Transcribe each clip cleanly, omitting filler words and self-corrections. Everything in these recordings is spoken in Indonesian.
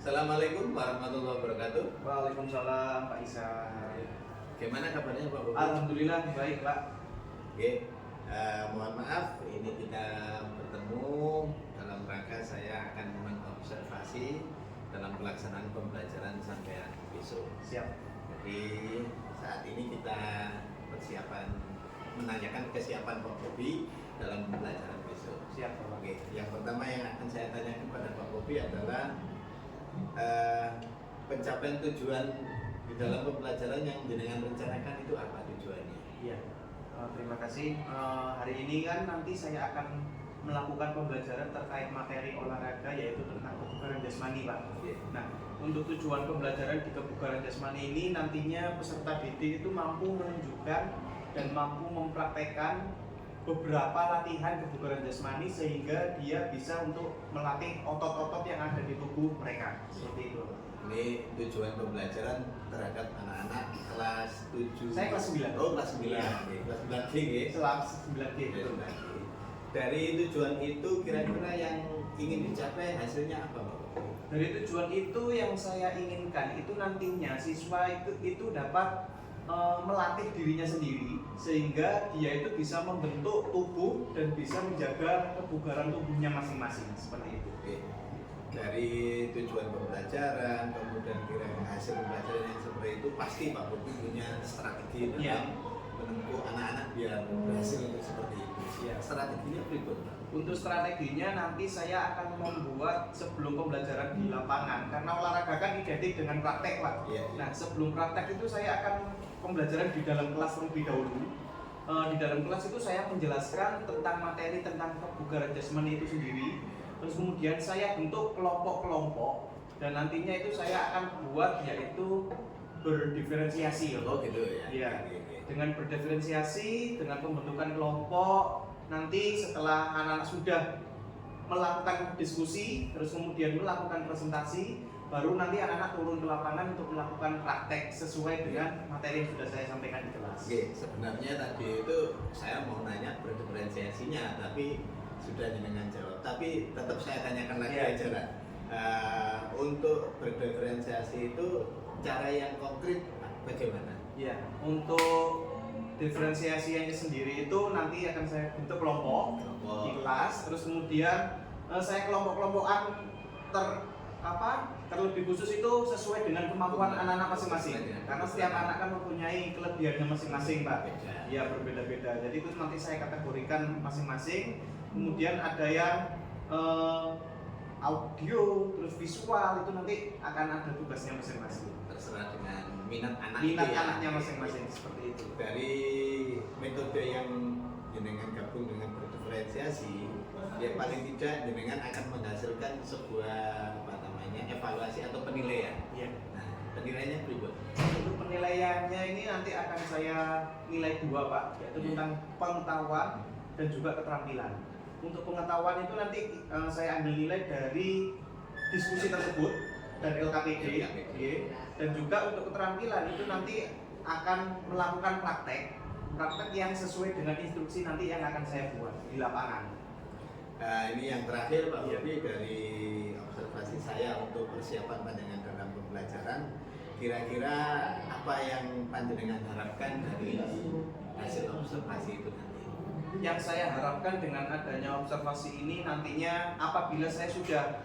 Assalamualaikum warahmatullahi wabarakatuh. Waalaikumsalam Pak Isa. Gimana kabarnya Pak Bobi? Alhamdulillah baik Pak. Oke, mohon maaf ini kita bertemu dalam rangka saya akan mengobservasi dalam pelaksanaan pembelajaran sampai besok. Siap. Jadi saat ini kita persiapan menanyakan kesiapan Pak Bobi dalam pembelajaran besok. Siap Pak. Oke, yang pertama yang akan saya tanyakan kepada Pak Bobi adalah pencapaian tujuan di dalam pembelajaran yang jenengan rencanakan itu apa tujuannya? Iya. Terima kasih. Hari ini kan nanti saya akan melakukan pembelajaran terkait materi olahraga yaitu tentang kebugaran jasmani Pak. Oke. Nah, untuk tujuan pembelajaran di kebugaran jasmani ini nantinya peserta didik itu mampu menunjukkan dan mampu mempraktekkan beberapa latihan kebugaran jasmani sehingga dia bisa untuk melatih otot-otot yang ada di tubuh mereka. Seperti itu. Ini tujuan pembelajaran terhadap anak-anak kelas 7. Saya kelas 9. Oh, kelas 9. Iya. Oke, kelas 9 G ya. Kelas 9G betul. Dari tujuan itu kira-kira yang ingin dicapai hasilnya apa, Pak? Dari tujuan itu yang saya inginkan itu nantinya siswa itu dapat melatih dirinya sendiri sehingga dia itu bisa membentuk tubuh dan bisa menjaga kebugaran tubuhnya masing-masing seperti itu. Oke. Dari tujuan pembelajaran kemudian kira-kira hasil pembelajaran yang seperti itu pasti Pak Bobi punya strategi dalam Iya. menempuh anak-anak biar berhasil untuk seperti itu. Iya. Strateginya berikut, Pak. Untuk strateginya nanti saya akan membuat sebelum pembelajaran di lapangan karena olahraga kan identik dengan praktek Pak. Iya. Nah sebelum praktek itu saya akan pembelajaran di dalam kelas terlebih dahulu. Di dalam kelas itu saya menjelaskan tentang materi tentang kebugaran jasmani itu sendiri. Terus kemudian saya bentuk kelompok-kelompok dan nantinya itu saya akan buat yaitu berdiferensiasi. Oh gitu ya. Iya. Oke, oke. Dengan berdiferensiasi, dengan pembentukan kelompok, nanti setelah anak-anak sudah melakukan diskusi, terus kemudian melakukan presentasi, baru nanti anak-anak turun ke lapangan untuk melakukan praktek sesuai dengan materi yang sudah saya sampaikan di kelas. Oke, sebenarnya tadi itu saya mau nanya berdiferensiasinya, tapi sudah jenengan jawab. Tapi tetap saya tanyakan lagi Iya. aja lah. Untuk berdiferensiasi itu cara yang konkret bagaimana? Ya, untuk diferensiasinya sendiri itu nanti akan saya bentuk kelompok di kelas, terus kemudian saya kelompok-kelompokan terlebih khusus itu sesuai dengan kemampuan anak-anak masing-masing. Karena setiap anak kan mempunyai kelebihannya masing-masing, Pak. Ya berbeda-beda. Jadi itu nanti saya kategorikan masing-masing. Kemudian ada yang audio, terus visual itu nanti akan ada tugasnya masing-masing. Terserah dengan minat anak Minat itu ya. anaknya masing-masing seperti itu. Dari metode yang jenengan gabung dengan berdiferensiasi, ya paling tidak jenengan akan menghasilkan sebuah evaluasi atau penilaian. Iya. Nah, penilaiannya berikut. Untuk penilaiannya ini nanti akan saya nilai 2 Pak, yaitu tentang pengetahuan dan juga keterampilan. Untuk pengetahuan itu nanti saya ambil nilai dari diskusi tersebut dan LKPD. Dan juga untuk keterampilan itu nanti akan melakukan praktek yang sesuai dengan instruksi nanti yang akan saya buat di lapangan. Nah, ini yang terakhir Pak Iya. Bobi, dari observasi saya untuk persiapan panjenengan dalam pembelajaran, kira-kira apa yang panjenengan harapkan dari hasil observasi itu nanti? Yang saya harapkan dengan adanya observasi ini nantinya apabila saya sudah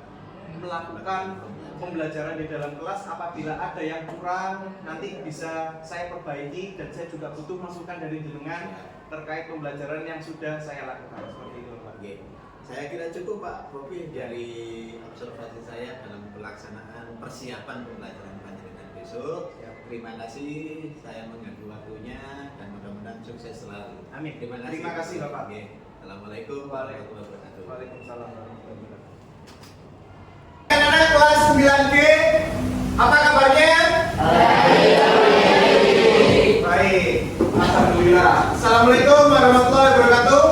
melakukan pembelajaran di dalam kelas, apabila ada yang kurang nanti bisa saya perbaiki, dan saya juga butuh masukan dari jenengan terkait pembelajaran yang sudah saya lakukan seperti itu Pak. Oke. Saya kira cukup Pak Bobi dari observasi saya dalam pelaksanaan persiapan pembelajaran panjenengan besok. Terima kasih, saya mengganggu waktunya dan mudah-mudahan sukses selalu. Amin. Terima kasih Bapak. Oke. Assalamualaikum warahmatullahi wabarakatuh. Waalaikumsalam warahmatullahi wabarakatuh. Anak kelas 9G, apa kabarnya? Baik, alhamdulillah. Assalamualaikum warahmatullahi wabarakatuh.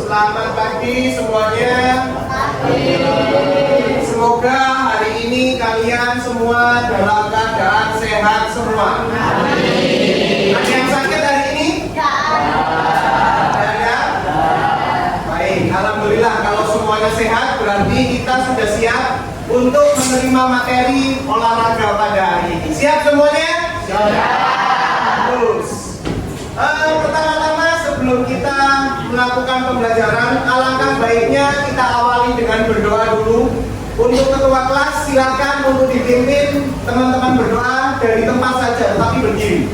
Selamat pagi semuanya. Semoga hari ini kalian semua dalam keadaan sehat semua. Ada yang sakit hari ini? Tidak ada. Baik, alhamdulillah. semuanya sehat, berarti kita sudah siap untuk menerima materi olahraga pada hari ini. Siap semuanya? Siap. Terus, pertama-tama sebelum kita melakukan pembelajaran, alangkah baiknya kita awali dengan berdoa dulu. Untuk ketua kelas, silakan untuk dipimpin teman-teman berdoa dari tempat saja, tetapi berdiri.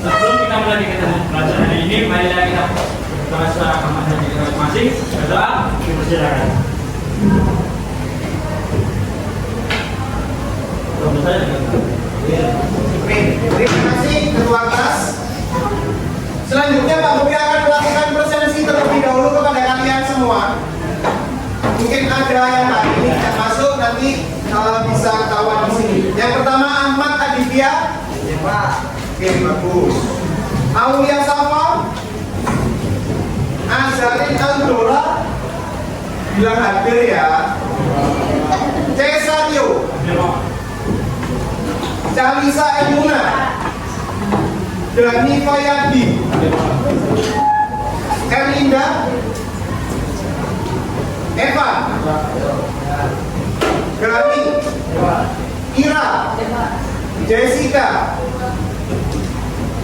Sebelum kita mulai pelajaran ini, marilah kita berdoa kepada diri masing-masing. Berdoa, dipersilakan. Terima kasih ketua kelas. Selanjutnya Pak Bobi akan melakukan presensi terlebih dahulu kepada kalian semua. Mungkin ada yang hari ini tidak masuk, nanti bisa ketahuan di sini. Yang pertama Ahmad Aditya. Ya Pak. Oke, bagus. Aulia Safa. Azarin Aldora. Bilang hadir ya. Cesario. Calisa Emuna. Dani Fayadi. Erlinda. Eva. Gani. Ira. Jessica.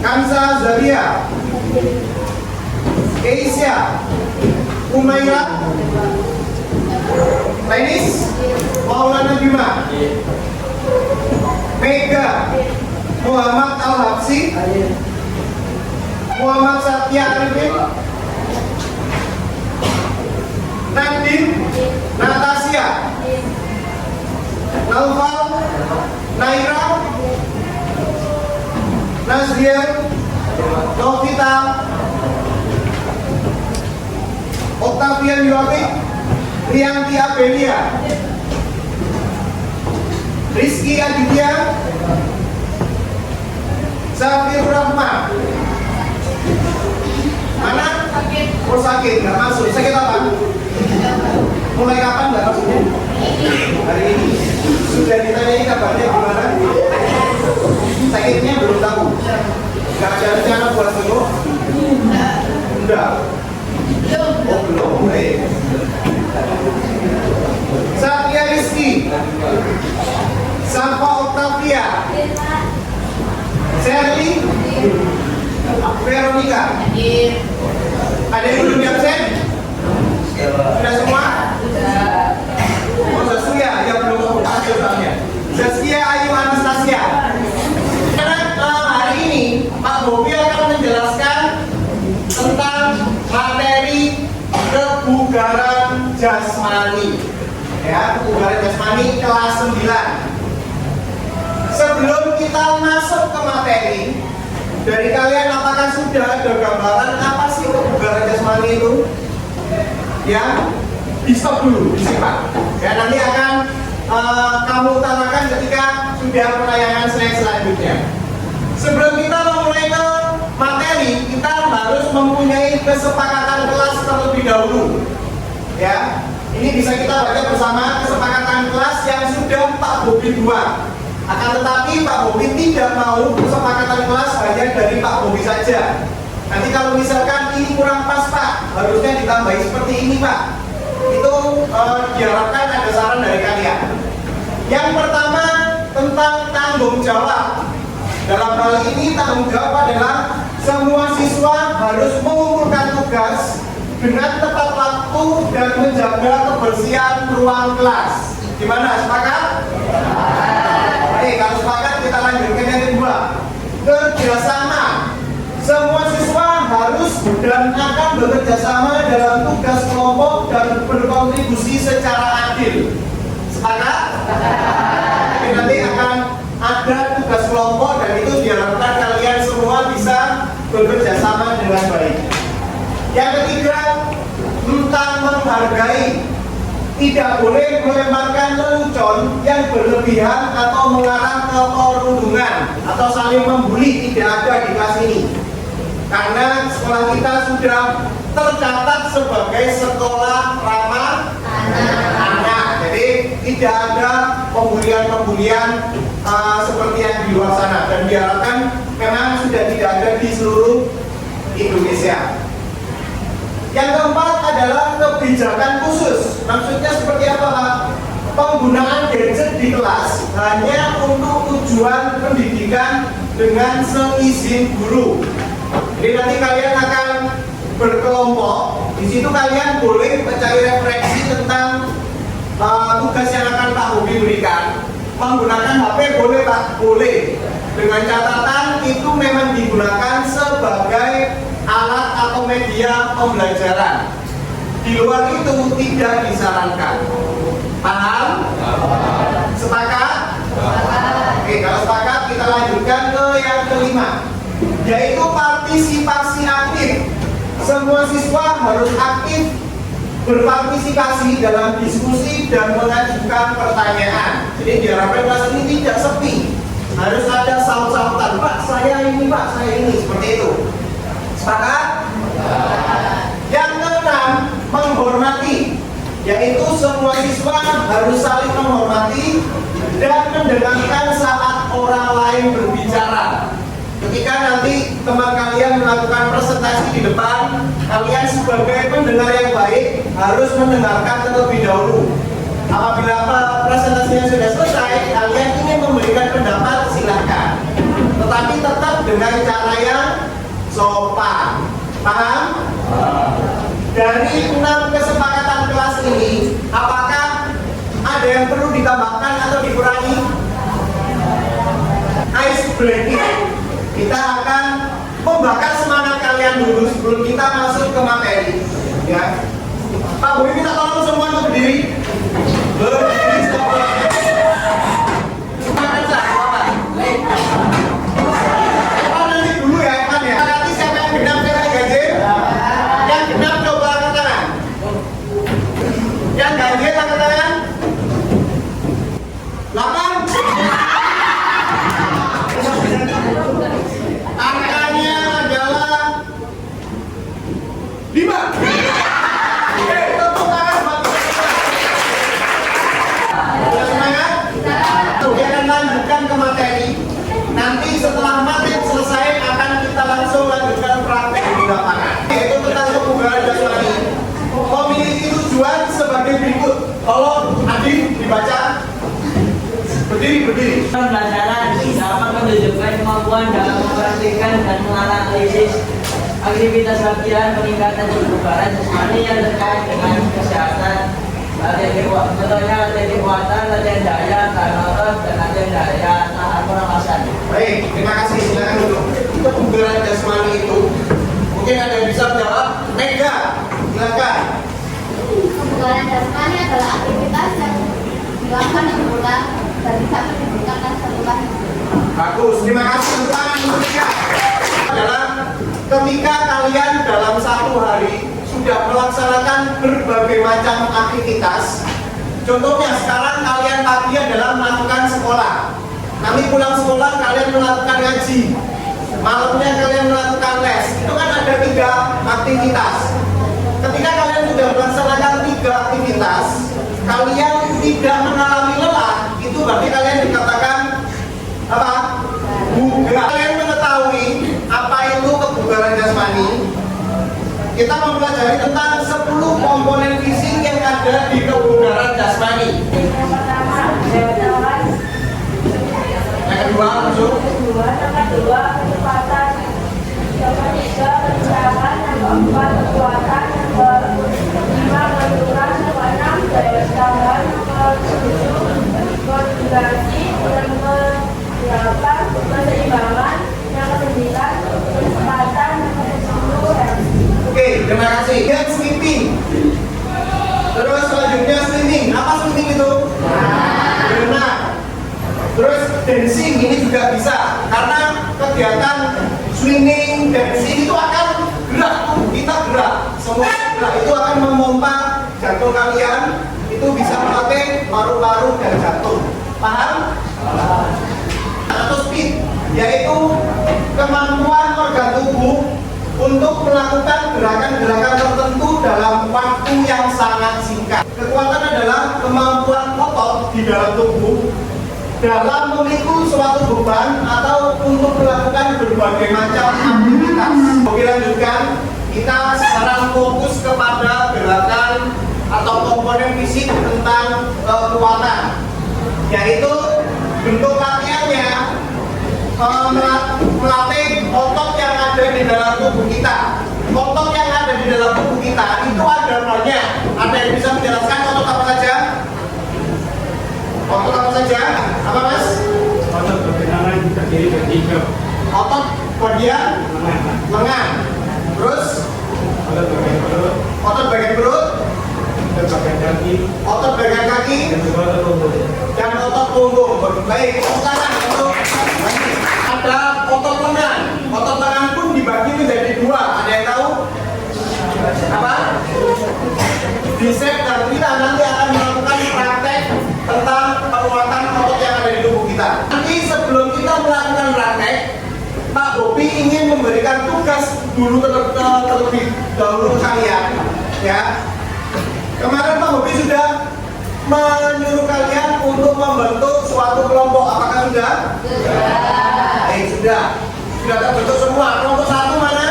Kansa Zaria. Keisha. Umaira. Lenis. Maulana Bima. Mega. Muhammad Al-Habsi. Muhammad Satya Arifin. Nadine. Natasha. Naufal. Naira. Nazriel. Novita. Octavian Yotik. Rianti Abelia. Rizky Aditya. Zafir Rahman. Mana? Oh sakit, nggak masuk. Sakit apa? Mulai kapan nggak masuknya? Hari ini. Sudah ditanyai kabarnya gimana? Sakitnya belum tahu. Nggak ada rencana buat sembuh? Udah. Oh belum. Baik. Satya Rizky. Safa Octavia. Sherly. Veronica. Ada yang belum absen? Sudah semua? Oh, Zaskia, ya belum hasil soalnya. Zaskia Ayu Anastasia. Karena hari ini Pak Bobi akan menjelaskan tentang materi kebugaran jasmani. Ya, kebugaran jasmani kelas 9. Sebelum kita masuk ke materi, dari kalian apakah sudah ada gambaran apa sih kebugaran jasmani itu? Ya, di stop dulu, disimpan. Ya, nanti akan kamu utarakan ketika sudah penayangan slide selanjutnya. Sebelum kita memulai ke materi, kita harus mempunyai kesepakatan kelas terlebih dahulu. Ya, ini bisa kita baca bersama kesepakatan kelas yang sudah Pak Bobi buat. Akan tetapi Pak Bobi tidak mau kesepakatan kelas hanya dari Pak Bobi saja. Nanti kalau misalkan ini kurang pas Pak, harusnya ditambahi seperti ini Pak. Itu diharapkan ada saran dari kalian. Yang pertama tentang tanggung jawab. Dalam hal ini tanggung jawab adalah semua siswa harus mengumpulkan tugas dengan tepat waktu dan menjaga kebersihan ruang kelas. Gimana? Sepakat? Oke, kalau sepakat kita lanjutkan yang kedua. Kerjasama. Semua siswa harus dan akan bekerja sama dalam tugas kelompok dan berkontribusi secara adil. Sepakat? Jadi nanti akan ada tugas kelompok dan itu diharapkan kalian semua bisa bekerja sama dengan baik. Yang ketiga, tentang menghargai. Tidak boleh melemparkan lelucon yang berlebihan atau mengarah ke perundungan atau saling membuli, tidak ada di kelas ini. Karena sekolah kita sudah tercatat sebagai sekolah ramah anak. Jadi tidak ada pembulian-pembulian seperti yang di luar sana, dan diharapkan memang sudah tidak ada di seluruh Indonesia. Yang keempat adalah kebijakan khusus. Maksudnya seperti apa, Pak? Penggunaan gadget di kelas hanya untuk tujuan pendidikan dengan seizin guru. Jadi nanti kalian akan berkelompok. Di situ kalian boleh mencari referensi tentang tugas yang akan Pak Hobi berikan. Menggunakan HP boleh, Pak? Boleh. Dengan catatan itu memang digunakan sebagai alat atau media pembelajaran. Di luar itu tidak disarankan. Paham? Sepakat? Oke, kalau sepakat kita lanjutkan ke yang kelima, yaitu partisipasi aktif. Semua siswa harus aktif berpartisipasi dalam diskusi dan mengajukan pertanyaan. Jadi diharapkan kelas ini tidak sepi. Harus ada saut-sautan, Pak saya ini, Pak saya ini, seperti itu. Sepakat? Yang keenam, menghormati, yaitu semua siswa harus saling menghormati dan mendengarkan saat orang lain berbicara. Ketika nanti teman kalian melakukan presentasi di depan, kalian sebagai pendengar yang baik harus mendengarkan terlebih dahulu. Apabila presentasinya sudah selesai, kalian ingin memberikan pendapat, silakan. Tetapi tetap dengan cara yang sopan. Paham? Dari 6 kesepakatan kelas ini, apakah ada yang perlu ditambahkan atau dikurangi? Ice breaking. Kita akan membakar semangat kalian dulu sebelum kita masuk ke materi. Ya. Pak Boy minta tolong semua untuk berdiri. Berdiri stop. Semangat saja, Pak. Nanti dulu ya, Evan ya. Nanti siapa yang genap, siapa yang ganjil? Yang genap coba angkat tangan. Yang ganjil angkat tangan. 8. Angkanya adalah 5. Oke, tepuk tangan buat kita. Sudah semangat? Kita akan lanjutkan ke materi. Nanti setelah materi selesai akan kita langsung lanjutkan praktek di lapangan. Yaitu tentang kebugaran jasmani. Memiliki tujuan sebagai berikut. Tolong Adin dibaca. Berdiri. Pembelajaran dapat menunjukkan kemampuan dalam mempraktikkan dan menganalisis aktivitas latihan peningkatan kebugaran jasmani yang terkait dengan kesehatan, contohnya latihan kekuatan, latihan daya, tahan otot, dan latihan daya tahan pernapasan. Baik, terima kasih. Silakan dulu. Kebugaran jasmani itu mungkin ada yang bisa menjawab. Mega, silakan. Kebugaran jasmani adalah aktivitas yang dilakukan berulang dan bisa meningkatkan sebuah. Bagus, terima kasih. Tepuk tangan untuk Mega. Adalah ketika kalian dalam satu hari sudah melaksanakan berbagai macam aktivitas. Contohnya sekarang kalian pagi adalah melakukan sekolah. Nanti pulang sekolah kalian melakukan ngaji. Malamnya kalian melakukan les. Itu kan ada 3 aktivitas. Ketika kalian sudah melaksanakan 3 aktivitas, kalian tidak mengalami lelah, itu berarti kalian dikatakan apa? Bugar. Kalian mengetahui apa itu kebugaran jasmani? Kita mempelajari tentang 10 komponen fisik yang ada di kebugaran jasmani. Yang pertama, kecepatan. Yang kedua, langsung. Yang kedua, kecepatan. Yang ketiga, kencangkan. Yang keempat, kekuatan. Yang kelima, benturan. Yang keenam, daya tahan. Yang ketujuh, koordinasi. Yang ke-8, keseimbangan. Yang ke-9, kecepatan. Yang ke-10, Oke, terima kasih. Yang sleeping. Terus selanjutnya swimming. Apa swimming itu? Berenang. Terus dancing ini juga bisa. Karena kegiatan swimming, dancing itu akan gerak. Kita gerak. Semua gerak itu akan memompa jantung kalian. Itu bisa melatih paru-paru dan jantung. Paham? Atau speed, yaitu kemampuan organ tubuh untuk melakukan gerakan-gerakan tertentu dalam waktu yang sangat singkat. Kekuatan adalah kemampuan otot di dalam tubuh dalam memikul suatu beban atau untuk melakukan berbagai macam aktivitas. Oke, lanjutkan. Kita sekarang fokus kepada gerakan atau komponen fisik tentang kekuatan, yaitu bentuk latihannya melatih otot yang ada di dalam tubuh kita. Otot yang ada di dalam tubuh kita itu ada banyak. Ada yang bisa menjelaskan otot apa saja? Otot apa saja? Apa Mas? Otot bagian terdiri dari 3. Otot bagian lengan. Terus Otot bagian perut, otot bagian perut, otot bagian kaki, otot bagian kaki, dan juga otot punggung. dan otot punggung. Baik, sekarang untuk ada otot lengan. Otot lengan pun dibagi menjadi 2. Ada yang tahu? Apa? Bicep dan kita nanti akan melakukan praktek tentang penguatan otot yang ada di tubuh kita. Nanti sebelum kita melakukan praktek, Pak Bobi ingin memberikan tugas dulu terlebih dahulu ke kalian, ya. Kemarin Pak Bobi sudah menyuruh kalian untuk membentuk suatu kelompok. Apakah sudah? Sudah. Sudah terbentuk semua. Kelompok 1 mana?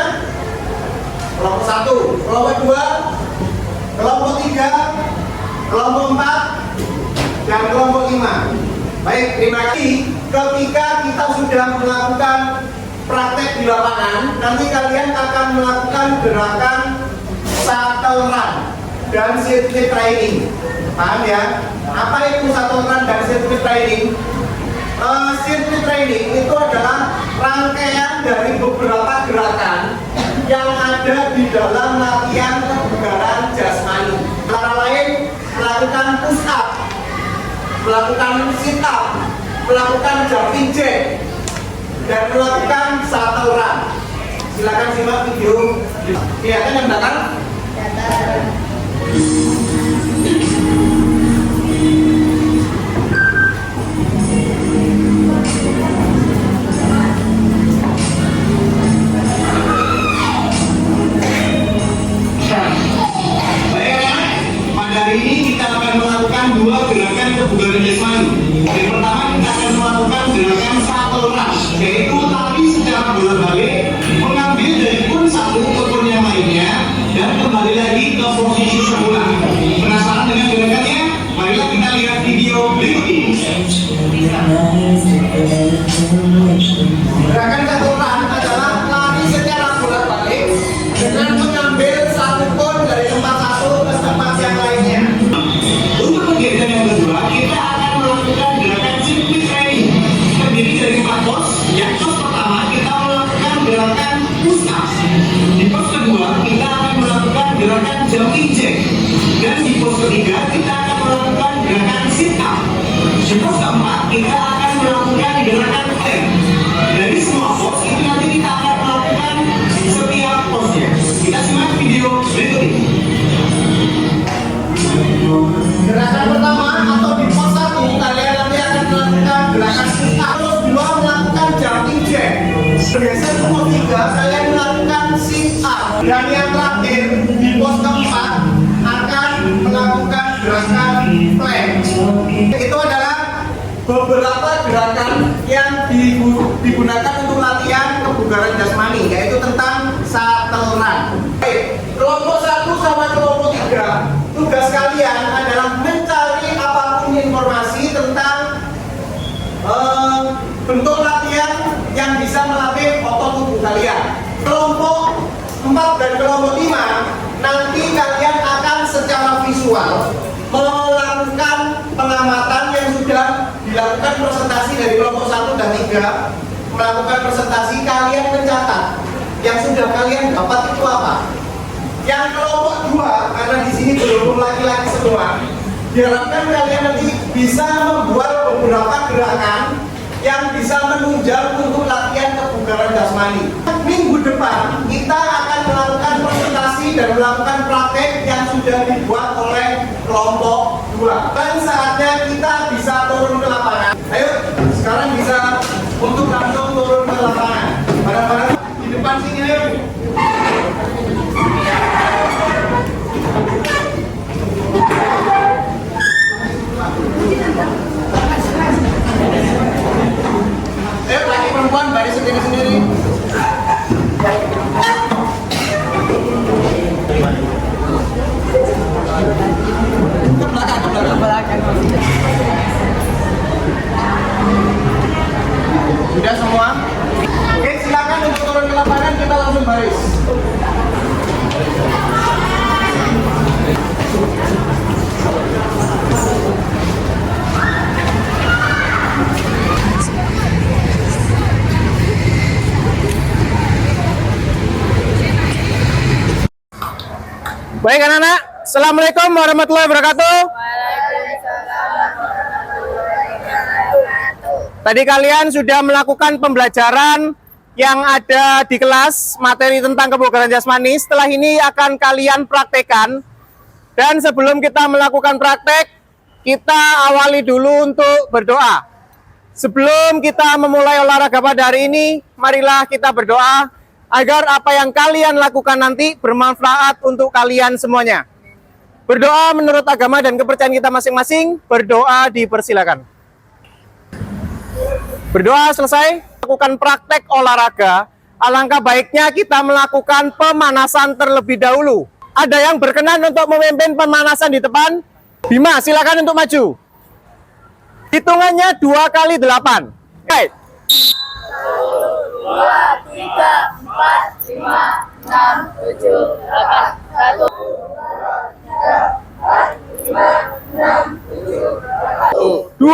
Kelompok 1. Kelompok 2, kelompok 3, kelompok 4, dan kelompok 5. Baik, terima kasih. Ketika kita sudah melakukan praktek di lapangan, nanti kalian akan melakukan gerakan shuttle run dan circuit training. Paham ya? Apa itu shuttle run dan circuit training? Circuit training itu adalah rangkaian dari beberapa gerakan yang ada di dalam latihan kebugaran jasmani. Antara lain melakukan push up, melakukan sit up, melakukan jumping jack, dan melakukan shuttle run. Silakan simak video. Kelihatan yang belakang? Kebugaran jasmani. Yang pertama kita akan melakukan gerakan shuttle run, yaitu lari secara bolak-balik, mengambil dari pun satu ke pun yang lainnya dan kembali lagi ke posisi semula. Penasaran dengan gerakannya? Marilah kita lihat video berikut ini. Gerakan shuttle run adalah lari secara bolak-balik dengan mengambil satu pun dari tempat satu ke tempat yang lainnya. Untuk kegiatan yang kedua, kita akan melakukan gerakan circuit training, terdiri dari 4 pose. Yang pose pertama kita melakukan gerakan push up. Di pose kedua kita akan melakukan gerakan jumping jack, dan di pose ketiga kita akan melakukan gerakan sit up. Di pose keempat kita akan melakukan gerakan plank. Dari semua pose itu nanti kita akan melakukan setiap pose-nya. Kita simak video berikut ini. Gerakan pertama atau di pose 1 kalian nanti akan melakukan gerakan sit up. Pose 2 melakukan jumping jack. Bergeser ke pose 3 kalian melakukan sit up. Dan yang terakhir di pose keempat akan melakukan gerakan plank. Itu adalah beberapa gerakan yang digunakan untuk latihan kebugaran jasmani, yaitu tentang shuttle run. Baik, kelompok 1 sama kelompok 3, tugas kalian adalah mencari apapun informasi tentang bentuk latihan yang bisa melatih otot tubuh kalian. Kelompok 4 dan kelompok 5 nanti kalian akan secara visual melakukan pengamatan yang sudah dilakukan presentasi dari kelompok 1 dan 3. Melakukan presentasi, kalian mencatat yang sudah kalian dapat itu apa. Yang kelompok 2, karena di sini belum laki-laki semua, diharapkan kalian nanti bisa membuat beberapa gerakan yang bisa menunjang untuk latihan kebugaran jasmani. Minggu depan kita akan melakukan presentasi dan melakukan praktek yang sudah dibuat oleh kelompok 2. Dan saatnya kita bisa turun ke lapangan. Ayo, sekarang bisa untuk langsung turun ke lapangan. Barang-barang di depan sini, ayo. Ayo, laki perempuan baris sendiri-sendiri. Sudah semua? Oke, silakan untuk turun ke lapangan, kita langsung baris. Baik anak-anak, Assalamualaikum warahmatullahi wabarakatuh. Tadi kalian sudah melakukan pembelajaran yang ada di kelas, materi tentang kebugaran jasmani. Setelah ini akan kalian praktekkan. Dan sebelum kita melakukan praktek, kita awali dulu untuk berdoa. Sebelum kita memulai olahraga pada hari ini, marilah kita berdoa agar apa yang kalian lakukan nanti bermanfaat untuk kalian semuanya. Berdoa menurut agama dan kepercayaan kita masing-masing. Berdoa dipersilakan. Berdoa selesai, lakukan praktek olahraga. Alangkah baiknya kita melakukan pemanasan terlebih dahulu. Ada yang berkenan untuk memimpin pemanasan di depan? Bima, silakan untuk maju. Hitungannya 2 kali 8. Oke. 2, 3, 4, 5, 6, 7, 8, 1, 2,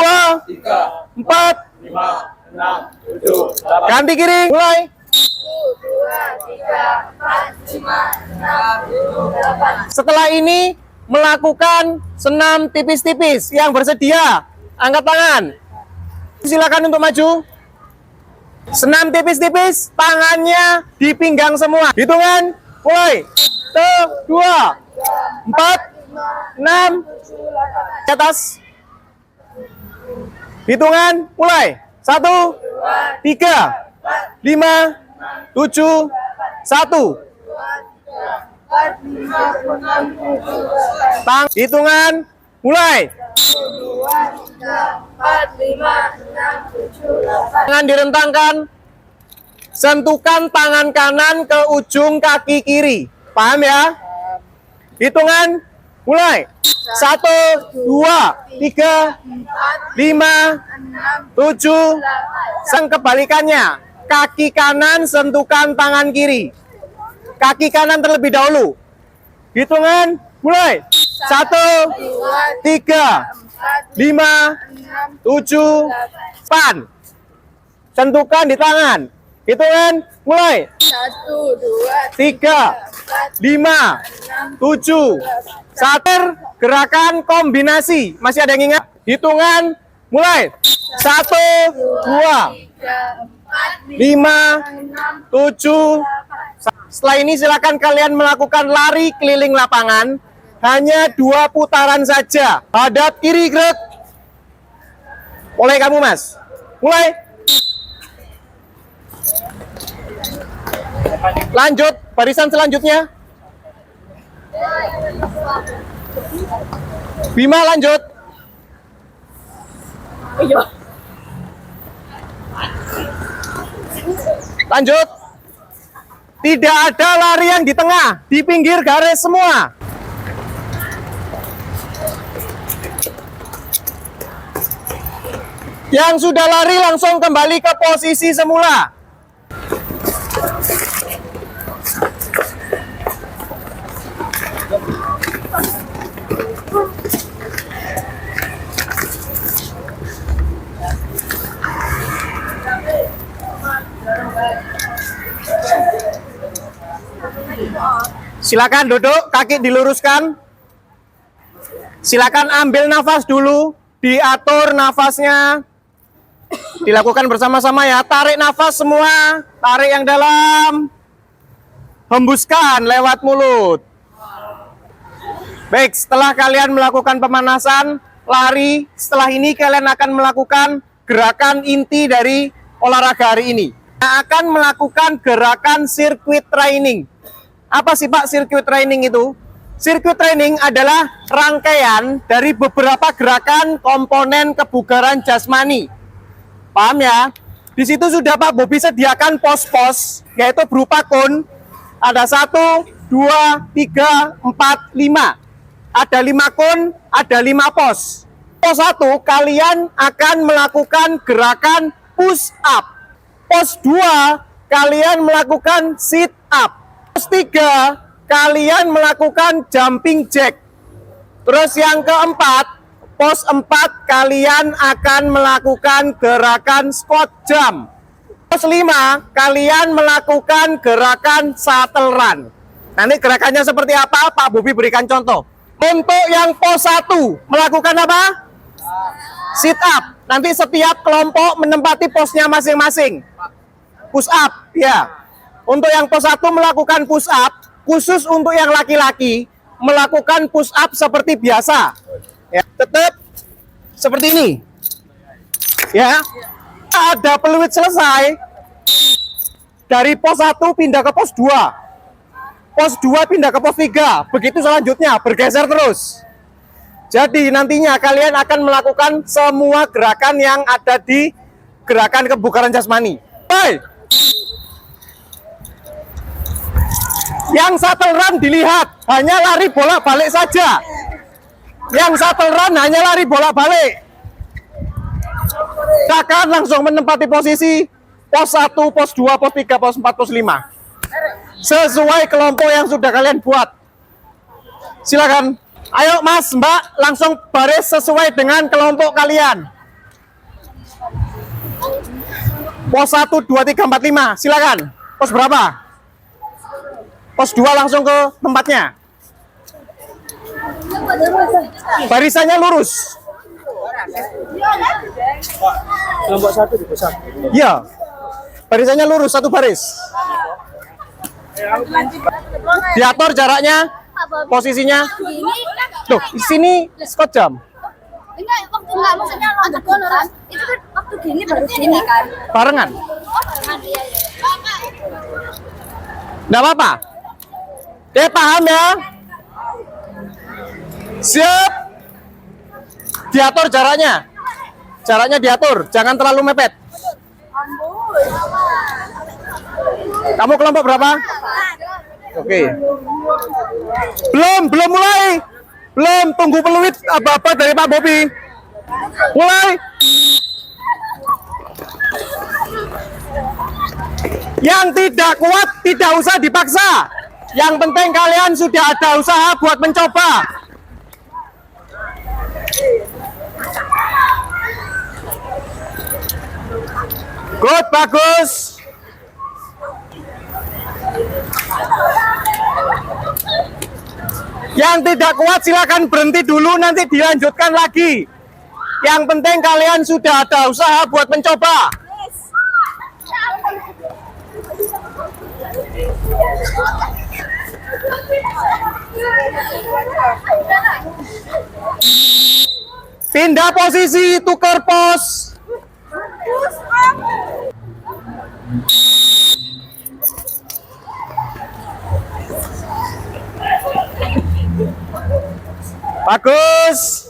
4, 5, 6, 7, 8. Ganti kiri, mulai. 2, 3, 4, 5, 6, 7, 8. Setelah ini melakukan senam tipis-tipis. Yang bersedia, angkat tangan. Silakan untuk maju. Senam tipis-tipis, tangannya di pinggang semua. Hitungan, mulai. 1, 2, 4, 6, ke atas. Hitungan, mulai. 1, 3, 5, 7, 1. Hitungan, mulai. 2, 3, 4, 5, 6, 7, 8. Tangan direntangkan. Sentuhkan tangan kanan ke ujung kaki kiri. Paham ya? Hitungan, mulai. 1, 2, 3, 5, 7. Sang kebalikannya. Kaki kanan sentuhkan tangan kiri. Kaki kanan terlebih dahulu. Hitungan, mulai. 1, 3, 5, 7, 8. Sentuhkan di tangan. Hitungan, mulai. 1, 2, 3, 5, 7. Satir, gerakan kombinasi. Masih ada yang ingat? Hitungan, mulai. 1, 2, 5, 7. Setelah ini silakan kalian melakukan lari keliling lapangan. Hanya 2 putaran saja. Hadap kiri, gerak. Mulai kamu, Mas. Mulai. Lanjut, barisan selanjutnya. Bima, lanjut. Lanjut. Tidak ada lari yang di tengah, di pinggir garis semua. Yang sudah lari langsung kembali ke posisi semula. Silakan duduk, kaki diluruskan. Silakan ambil nafas dulu, diatur nafasnya. Dilakukan bersama-sama ya. Tarik nafas semua, tarik yang dalam. Hembuskan lewat mulut. Baik, setelah kalian melakukan pemanasan, lari, setelah ini kalian akan melakukan gerakan inti dari olahraga hari ini. Akan melakukan gerakan circuit training. Apa sih Pak circuit training itu? Circuit training adalah rangkaian dari beberapa gerakan komponen kebugaran jasmani. Paham ya? Di situ sudah Pak Bobi sediakan pos-pos, yaitu berupa kon. Ada 1, 2, 3, 4, 5. ada 5 kun, ada 5 pos. Pos 1, kalian akan melakukan gerakan push up. Pos 2, kalian melakukan sit up. Pos 3, kalian melakukan jumping jack. Terus yang keempat, pos 4, kalian akan melakukan gerakan squat jump. Pos 5, kalian melakukan gerakan shuttle run. Nanti gerakannya seperti apa? Pak Bobi berikan contoh. Untuk yang pos 1, melakukan apa? Sit up. Nanti setiap kelompok menempati posnya masing-masing. Push up, ya. Untuk yang pos 1 melakukan push up, khusus untuk yang laki-laki melakukan push up seperti biasa. Ya, tetap seperti ini. Ya. Ada peluit selesai. Dari pos 1 pindah ke pos 2. Pos 2 pindah ke pos 3. Begitu selanjutnya, bergeser terus. Jadi nantinya kalian akan melakukan semua gerakan yang ada di gerakan kebugaran jasmani. Hai. Yang shuttle run dilihat, hanya lari bolak-balik saja. Yang shuttle run hanya lari bolak-balik. Silakan langsung menempati posisi pos 1, pos 2, pos 3, pos 4, pos 5. Sesuai kelompok yang sudah kalian buat. Silakan. Ayo Mas, Mbak, langsung baris sesuai dengan kelompok kalian. Pos 1, 2, 3, 4, 5. Silakan. Pos berapa? Pos 2 langsung ke tempatnya. Barisannya lurus. Kelompok 1 di pusat. Iya. Barisannya lurus, satu baris. Diatur jaraknya, posisinya. Loh, di sini squat jump. Enggak, waktu enggak maksudnya waktu kan itu kan waktu gini baru gini kan. Barengan. Iya. Nggak apa-apa. Oke, paham ya? Siap. Diatur jaraknya. Jaraknya diatur, jangan terlalu mepet. Kamu kelompok berapa? Oke. Belum mulai. Belum, tunggu peluit apa-apa dari Pak Bobi. Mulai. Yang tidak kuat tidak usah dipaksa. Yang penting kalian sudah ada usaha buat mencoba. Good, bagus. Yang tidak kuat silakan berhenti dulu, nanti dilanjutkan lagi. Yang penting kalian sudah ada usaha buat mencoba. Pindah posisi, tukar pos. Bagus.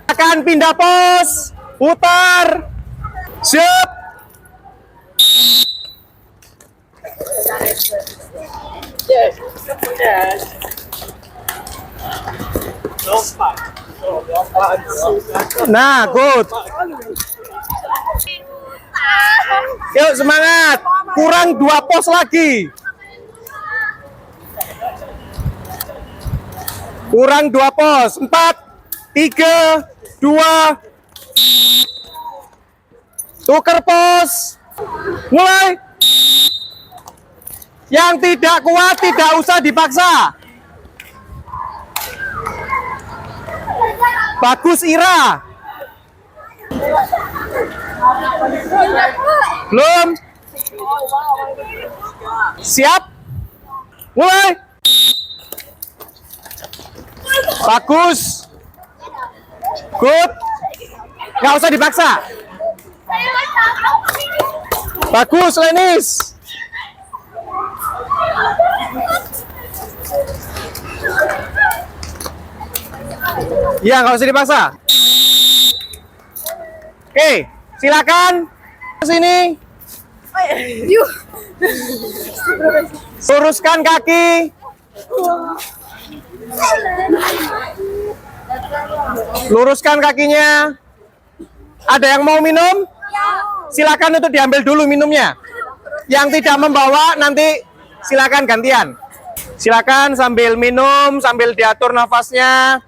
Akan pindah pos. Putar. Siap. Nah, good. Yuk semangat. Kurang 2 pos lagi. Kurang 2 pos. 4, 3, 2. Tuker pos. Mulai. Yang tidak kuat tidak usah dipaksa. Bagus Ira. Belum. Siap. Mulai. Bagus. Good. Nggak usah dipaksa. Bagus Lenis. Ya, nggak usah dipaksa. Oke, silakan ke sini. Luruskan kaki. Luruskan kakinya. Ada yang mau minum? Silakan untuk diambil dulu minumnya. Yang tidak membawa nanti silakan gantian. Silakan sambil minum, sambil diatur nafasnya.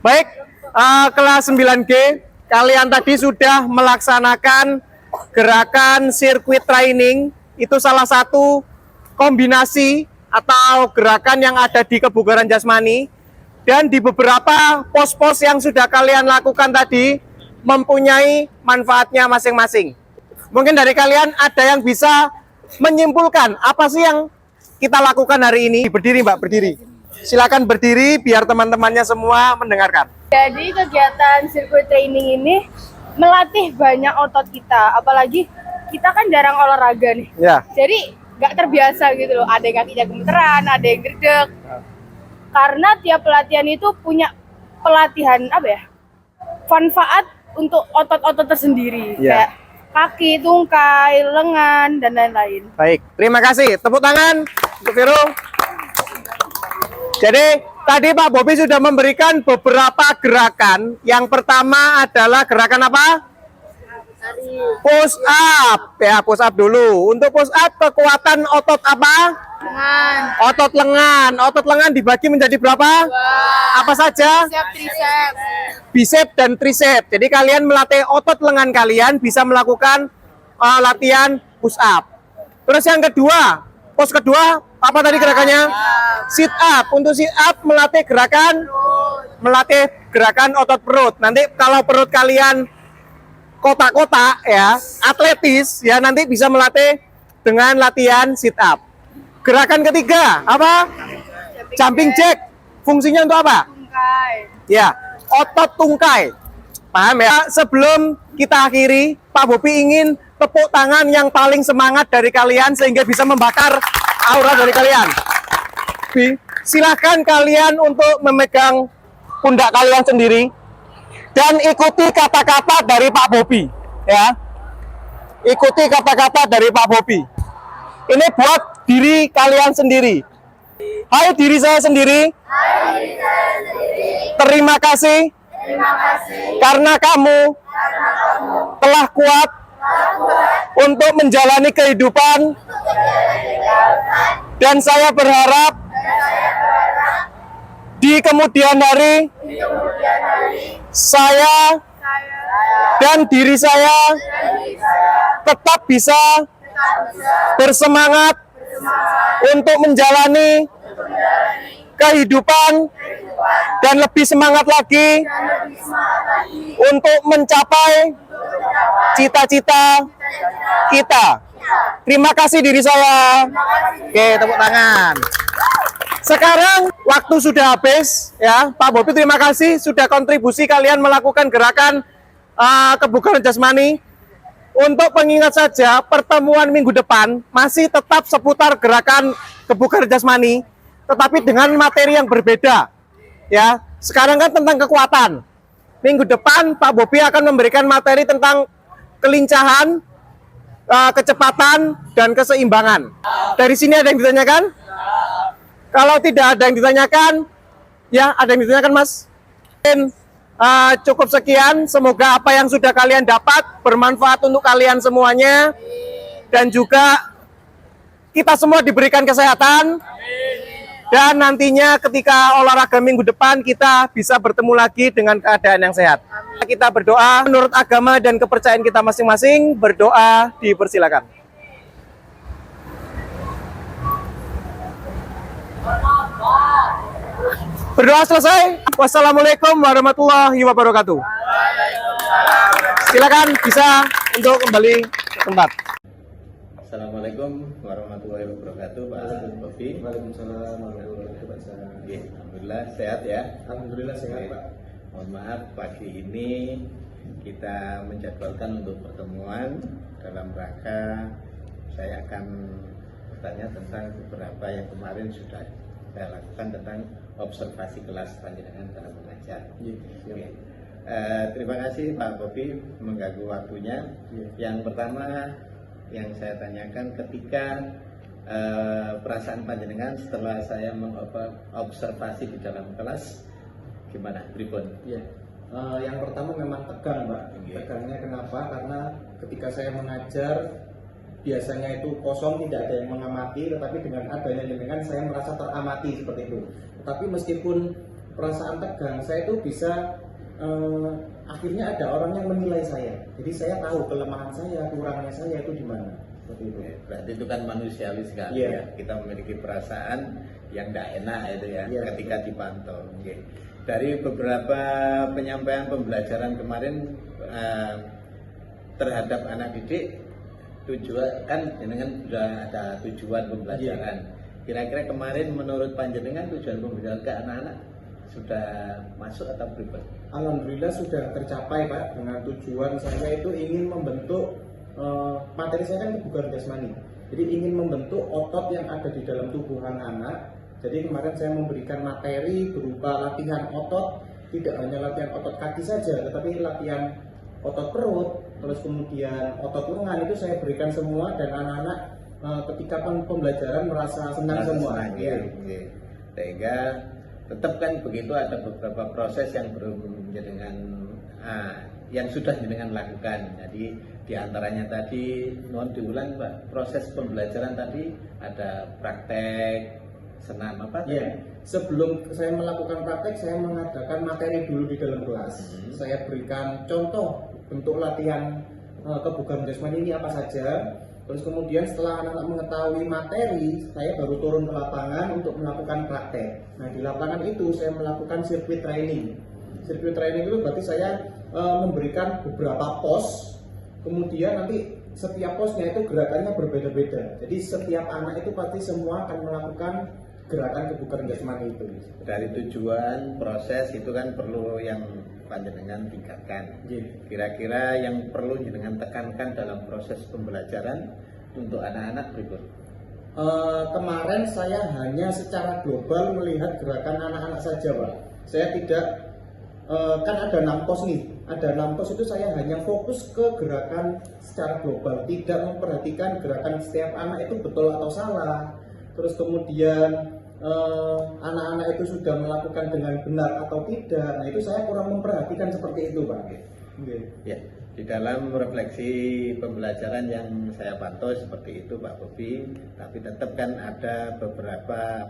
Baik, kelas 9G, kalian tadi sudah melaksanakan gerakan sirkuit training. Itu salah satu kombinasi atau gerakan yang ada di kebugaran jasmani. Dan di beberapa pos-pos yang sudah kalian lakukan tadi mempunyai manfaatnya masing-masing. Mungkin dari kalian ada yang bisa menyimpulkan apa sih yang kita lakukan hari ini. Berdiri Mbak, berdiri. Silakan berdiri biar teman-temannya semua mendengarkan. Jadi kegiatan sirkuit training ini melatih banyak otot kita, apalagi kita kan jarang olahraga nih. Ya. Jadi nggak terbiasa gitu loh, ada yang kakinya gemeteran, ada yang gerdek. Karena tiap pelatihan itu punya pelatihan manfaat untuk otot-otot tersendiri, Ya. kayak kaki, tungkai, lengan, dan lain-lain. Baik, terima kasih. Tepuk tangan untuk Viro. Jadi tadi Pak Bobi sudah memberikan beberapa gerakan. Yang pertama adalah gerakan apa? Push up. Ya, push up dulu. Untuk push up kekuatan otot apa? Lengan, Otot lengan. Otot lengan dibagi menjadi berapa? Apa saja? tricep, Bicep dan tricep. Jadi kalian melatih otot lengan kalian bisa melakukan latihan push up. Terus yang kedua, pos kedua apa tadi gerakannya? Sit up. Untuk sit up melatih gerakan otot perut. Nanti kalau perut kalian kotak-kotak ya, atletis ya, nanti bisa melatih dengan latihan sit up. Gerakan ketiga apa? Jumping jack. Fungsinya untuk apa? tungkai. Ya, otot tungkai. Paham ya? Sebelum kita akhiri, Pak Bobi ingin tepuk tangan yang paling semangat dari kalian sehingga bisa membakar aura dari kalian. Silakan kalian untuk memegang pundak kalian sendiri dan ikuti kata-kata dari Pak Bobi, ya. Ikuti kata-kata dari Pak Bobi. Ini buat diri kalian sendiri. Hai diri saya sendiri. Terima kasih. Karena kamu telah kuat untuk menjalani kehidupan. Dan saya berharap di kemudian hari saya dan diri saya tetap bisa bersemangat untuk menjalani kehidupan dan lebih semangat lagi untuk mencapai cita-cita kita. Terima kasih diri saya. Oke, tepuk tangan. Sekarang waktu sudah habis ya, Pak Bobi terima kasih sudah kontribusi kalian melakukan gerakan kebugaran jasmani. Untuk pengingat saja, pertemuan minggu depan masih tetap seputar gerakan kebugaran jasmani, tetapi dengan materi yang berbeda. Ya, sekarang kan tentang kekuatan. Minggu depan Pak Bobi akan memberikan materi tentang kelincahan, kecepatan, dan keseimbangan. Dari sini ada yang ditanyakan? Kalau tidak ada yang ditanyakan, ya ada yang ditanyakan Mas. Cukup sekian, semoga apa yang sudah kalian dapat bermanfaat untuk kalian semuanya. Dan juga kita semua diberikan kesehatan. Dan nantinya ketika olahraga minggu depan kita bisa bertemu lagi dengan keadaan yang sehat. Kita berdoa menurut agama dan kepercayaan kita masing-masing. Berdoa dipersilakan. Berdoa selesai. Wassalamualaikum warahmatullahi wabarakatuh. Silakan bisa untuk kembali ke tempat. Assalamualaikum warahmatullahi wabarakatuh, Pak Bobi. Waalaikumsalam warahmatullahi wabarakatuh. Oke, alhamdulillah sehat ya. Alhamdulillah sehat, Pak. Mohon maaf pagi ini kita menjadwalkan untuk pertemuan dalam rangka saya akan bertanya tentang beberapa yang kemarin sudah saya lakukan tentang observasi kelas panjenengan dalam mengajar. Oke. Terima kasih Pak Bobi mengganggu waktunya. Yang pertama yang saya tanyakan, ketika perasaan panjenengan setelah saya mengobservasi di dalam kelas gimana, Pripun? Ya. Yang pertama memang tegang, Pak. Iya. Tegangnya kenapa? Karena ketika saya mengajar biasanya itu kosong, tidak ada yang mengamati, tetapi dengan adanya jenengan saya merasa teramati seperti itu. Tetapi meskipun perasaan tegang, saya itu bisa akhirnya ada orang yang menilai saya. Jadi saya tahu kelemahan saya, kurangnya saya itu di mana. Seperti itu. Berarti itu kan manusiawi sekali Iya. ya. Kita memiliki perasaan yang tidak enak itu ya, Iya. ketika dipantau. Oke. Dari beberapa penyampaian pembelajaran kemarin terhadap anak didik, tujuan kan jenengan sudah ada tujuan pembelajaran. Kira-kira kemarin menurut panjenengan tujuan pembelajaran ke anak-anak sudah masuk atau belum? Alhamdulillah sudah tercapai, Pak. Dengan tujuan saya itu ingin membentuk materi saya kan bukan jasmani. Jadi ingin membentuk otot yang ada di dalam tubuh anak-anak. Jadi kemarin saya memberikan materi berupa latihan otot, tidak hanya latihan otot kaki saja, tetapi latihan otot perut, terus kemudian otot lengan itu saya berikan semua dan anak-anak ketika pembelajaran merasa senang semua. Ya. Sehingga tetap kan begitu ada beberapa proses yang belum jenengan yang sudah jenengan lakukan. Jadi diantaranya tadi mohon diulang Pak, proses pembelajaran tadi ada praktek senam apa? Ya, sebelum saya melakukan praktek, saya mengadakan materi dulu di dalam kelas. Saya berikan contoh bentuk latihan kebugaran jasmani ini apa saja. Terus kemudian setelah anak-anak mengetahui materi, saya baru turun ke lapangan untuk melakukan praktek. Nah, di lapangan itu saya melakukan sirkuit training. Sirkuit training itu berarti saya memberikan beberapa pos. Kemudian nanti setiap posnya itu gerakannya berbeda-beda. Jadi setiap anak itu pasti semua akan melakukan gerakan kebugaran jasmani itu. Dari tujuan proses itu kan perlu yang panjenengan tingkatkan. Kira-kira yang perlu jenengan tekankan dalam proses pembelajaran untuk anak-anak berikut. Kemarin saya hanya secara global melihat gerakan anak-anak saja, Pak. Saya tidak kan ada 6 pos nih. Ada 6 pos itu saya hanya fokus ke gerakan secara global, tidak memperhatikan gerakan setiap anak itu betul atau salah. Terus kemudian anak-anak itu sudah melakukan dengan benar atau tidak. Nah, itu saya kurang memperhatikan seperti itu, Pak. Ya, di dalam refleksi pembelajaran yang saya pantau seperti itu Pak Bobi, tapi tetap kan ada beberapa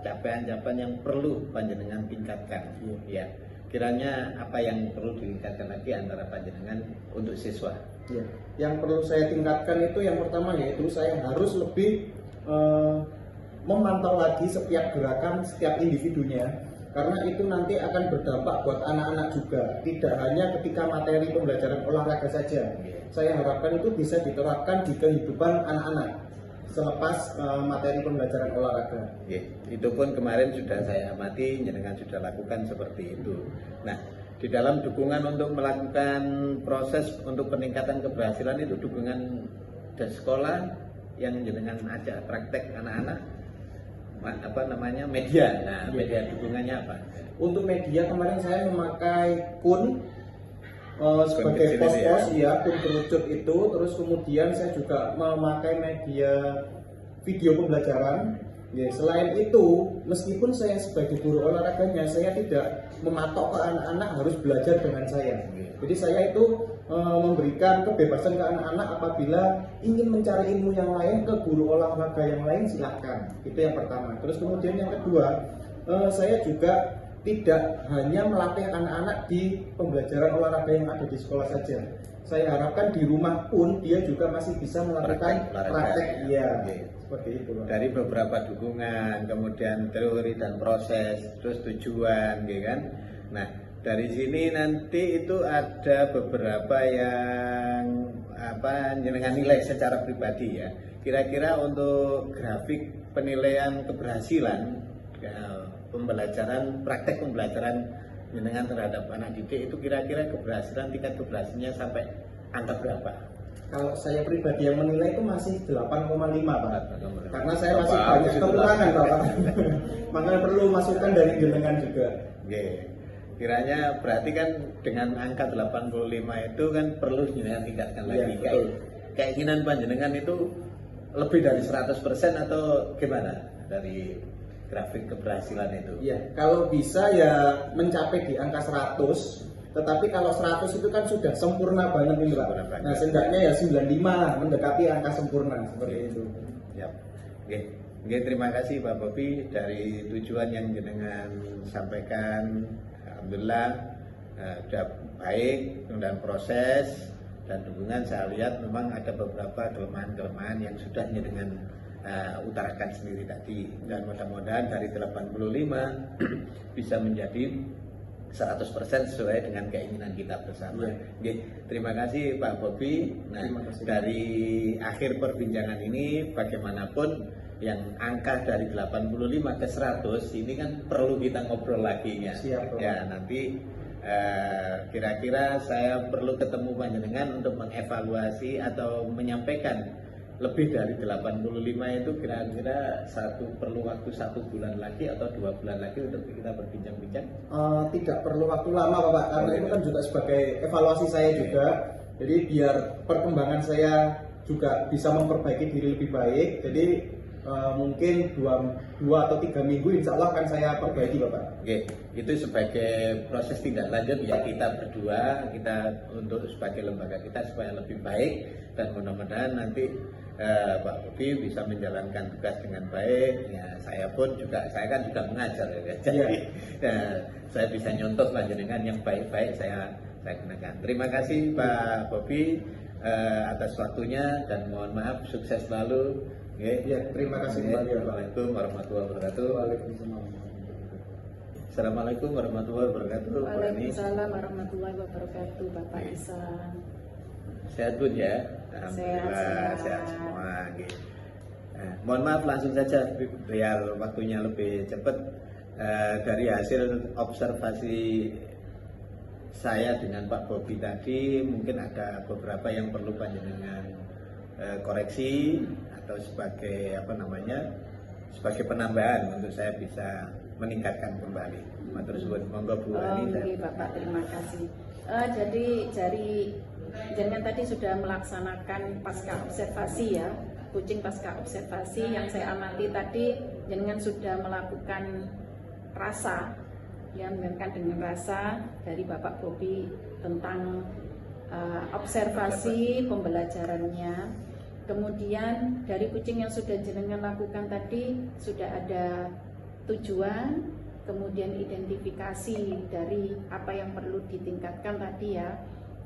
capaian-capaian yang perlu panjenengan tingkatkan. Ya, kiranya apa yang perlu ditingkatkan lagi antara panjenengan untuk siswa? Ya, yang perlu saya tingkatkan itu yang pertama yaitu saya harus lebih memantau lagi setiap gerakan setiap individunya, karena itu nanti akan berdampak buat anak-anak juga, tidak hanya ketika materi pembelajaran olahraga saja. Saya harapkan itu bisa diterapkan di kehidupan anak-anak selepas materi pembelajaran olahraga. Itu pun kemarin sudah saya amati, jenengan sudah lakukan seperti itu. Nah, di dalam dukungan untuk melakukan proses untuk peningkatan keberhasilan itu dukungan dari sekolah yang jenengan ajak praktek anak-anak media. Nah, media dukungannya apa? Untuk media kemarin saya memakai kun sebagai kecil pos-pos ya. kun kerucut itu. Terus kemudian saya juga memakai media video pembelajaran. Ya, selain itu, meskipun saya sebagai guru olahraganya, saya tidak mematok ke anak-anak harus belajar dengan saya. Jadi saya itu memberikan kebebasan ke anak-anak apabila ingin mencari ilmu yang lain ke guru olahraga yang lain silahkan. Itu yang pertama. Terus kemudian yang kedua, saya juga tidak hanya melatih anak-anak di pembelajaran olahraga yang ada di sekolah saja. Saya harapkan di rumah pun dia juga masih bisa melakukan praktek. Seperti itu. Dari beberapa dukungan, kemudian teori dan proses, terus tujuan, gitu kan. Nah, dari sini nanti itu ada beberapa yang jenengan nilai secara pribadi ya. Kira-kira untuk grafik penilaian keberhasilan pembelajaran, praktek pembelajaran jenengan terhadap anak didik itu kira-kira tingkat keberhasilannya sampai angka berapa? Kalau saya pribadi yang menilai itu masih 8,5 Pak. Karena saya masih banyak kekurangan Pak. Makanya perlu masukan dari jenengan juga. Kiranya berarti kan dengan angka 85 itu kan perlu jenengan tingkatkan lagi. Keinginan panjenengan itu lebih dari 100% atau gimana dari grafik keberhasilan itu? Iya, kalau bisa ya mencapai di angka 100, tetapi kalau 100 itu kan sudah sempurna banget ini Pak. Sempurna banget. Nah, setidaknya ya 95 lah, mendekati angka sempurna seperti itu. Ya. Oke. Oke, terima kasih Pak Bobi dari tujuan yang jenengan sampaikan. Alhamdulillah sudah baik dan proses dan dukungan. Saya lihat memang ada beberapa kelemahan-kelemahan yang sudah jenengan utarakan sendiri tadi, dan mudah-mudahan dari 85 bisa menjadi 100% sesuai dengan keinginan kita bersama. Oke, terima kasih Pak Bobi. Nah, dari akhir perbincangan ini bagaimanapun yang angka dari 85 ke 100 ini kan perlu kita ngobrol lagi ya. Siap, Ya, nanti kira-kira saya perlu ketemu panjenengan untuk mengevaluasi atau menyampaikan lebih dari 85 itu kira-kira perlu waktu 1 bulan lagi atau 2 bulan lagi untuk kita berbincang-bincang. Tidak perlu waktu lama Bapak, karena itu kan juga sebagai evaluasi saya juga. Jadi biar perkembangan saya juga bisa memperbaiki diri lebih baik. Jadi mungkin 2 atau 3 minggu insya Allah akan saya perbaiki Bapak. Oke, itu sebagai proses tindak lanjut ya kita berdua, kita untuk sebagai lembaga kita supaya lebih baik, dan mudah-mudahan nanti Pak Bobi bisa menjalankan tugas dengan baik. Ya, saya pun juga, saya kan juga mengajar ya. Jadi saya bisa nyontoh panjenengan yang baik-baik saya gunakan. Terima kasih Pak Bobi atas waktunya, dan mohon maaf, sukses selalu. Okay. Ya, terima kasih. Assalamualaikum warahmatullahi wabarakatuh. Assalamualaikum warahmatullahi wabarakatuh. Waalaikumsalam warahmatullahi wabarakatuh, Bapak Ihsan. Sehat Bun ya? Alhamdulillah sehat semua. Okay. Mohon maaf, langsung saja biar waktunya lebih cepat. Dari hasil observasi saya dengan Pak Bobi tadi, mungkin ada beberapa yang perlu panjenengan koreksi atau sebagai sebagai penambahan untuk saya bisa meningkatkan kembali. Terus monggo Bu Ani. Bapak, terima kasih. Jadi jangan tadi sudah melaksanakan pasca observasi ya, kucing pasca observasi yang saya amati tadi, jangan sudah melakukan rasa, ya, mendengarkan dengan rasa dari Bapak Bobi tentang observasi pembelajarannya. Kemudian dari kucing yang sudah jenengan lakukan tadi sudah ada tujuan, kemudian identifikasi dari apa yang perlu ditingkatkan tadi ya.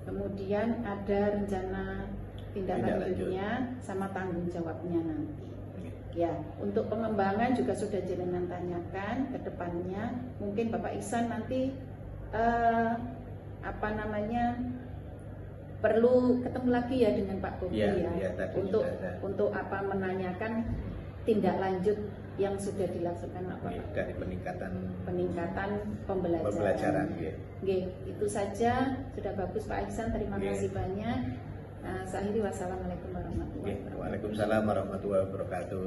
Kemudian ada rencana tindak lanjutnya sama tanggung jawabnya nanti. Ya, untuk pengembangan juga sudah jenengan tanyakan ke depannya. Mungkin Bapak Ihsan nanti perlu ketemu lagi ya dengan Pak Bobi untuk apa menanyakan tindak lanjut yang sudah dilakukan apa dari peningkatan pembelajaran. Itu saja, sudah bagus Pak Ihsan, terima kasih banyak. Saya akhiri, wassalamualaikum warahmatullahi wabarakatuh. Waalaikumsalam warahmatullahi wabarakatuh.